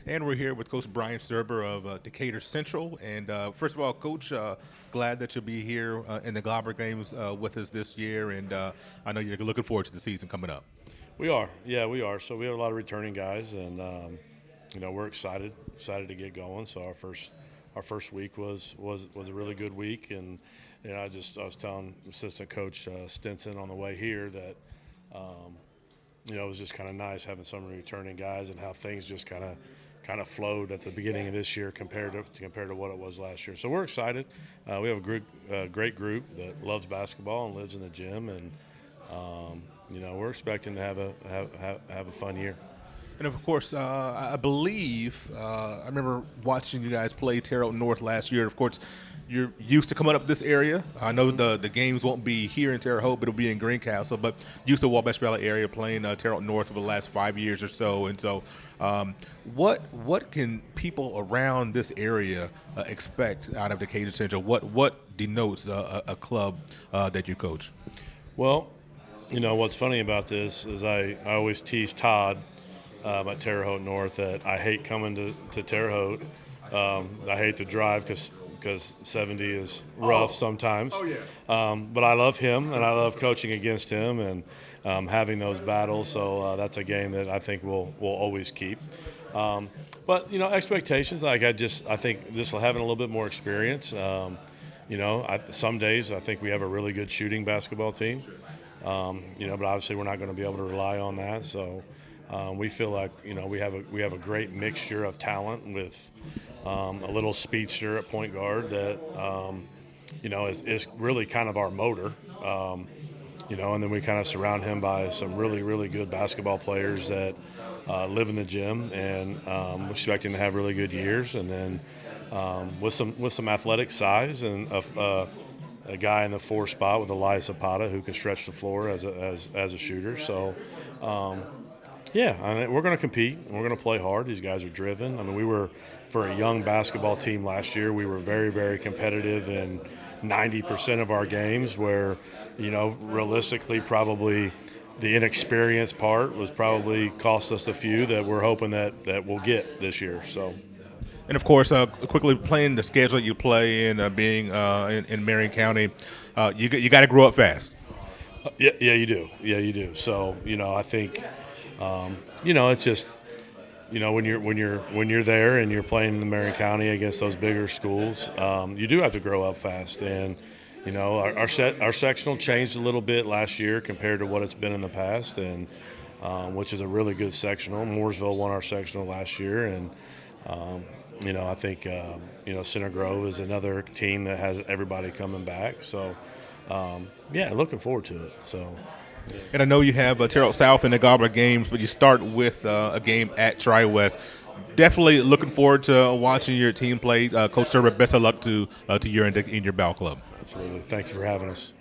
And we're here with Coach Bryan Surber of Decatur Central. And first of all, Coach, glad that you'll be here in the Gobbler games with us this year. And I know you're looking forward to the season coming up. We are, yeah, we are. So we have a lot of returning guys, and we're excited to get going. So our first week was a really good week, and I was telling assistant coach Stinson on the way here that it was just kind of nice having some returning guys and how things just kind of flowed at the beginning of this year compared to what it was last year. So we're excited. We have a great group that loves basketball and lives in the gym, and we're expecting to have a fun year. And of course, I believe I remember watching you guys play Terre Haute North last year. Of course, you're used to coming up this area. I know the games won't be here in Terre Haute, but it'll be in Greencastle. But used to Wabash Valley area playing Terre Haute North for the last 5 years or so. And so, what can people around this area expect out of Decatur Central? What denotes a club that you coach? Well, what's funny about this is I always tease Todd at Terre Haute North that I hate coming to Terre Haute. I hate to drive because 70 is rough sometimes. Oh, yeah. But I love him, and I love coaching against him and having those battles. So that's a game that I think we'll always keep. But expectations. I think just having a little bit more experience. Some days I think we have a really good shooting basketball team. But obviously we're not going to be able to rely on that. So we feel like we have a great mixture of talent with a little speedster at point guard that is really kind of our motor. And then we kind of surround him by some really, really good basketball players that live in the gym, and we're expecting to have really good years. And then with some athletic size and a guy in the 4 spot with Elias Zapata who can stretch the floor as a shooter. So, we're going to compete and we're going to play hard. These guys are driven. I mean, we were, for a young basketball team last year, we were very, very competitive in 90% of our games where, realistically probably the inexperience part was probably cost us a few that we're hoping that we'll get this year. So. And of course, quickly playing the schedule that you play and being in Marion County, you got to grow up fast. Yeah, you do. Yeah, you do. So I think it's just when you're there and you're playing in the Marion County against those bigger schools, you do have to grow up fast. And our sectional changed a little bit last year compared to what it's been in the past, and which is a really good sectional. Mooresville won our sectional last year, and I think Center Grove is another team that has everybody coming back. So looking forward to it. So. And I know you have Terre Haute South in the Gobbler games, but you start with a game at Tri-West. Definitely looking forward to watching your team play. Coach Surber, best of luck to you in your ball club. Absolutely. Thank you for having us.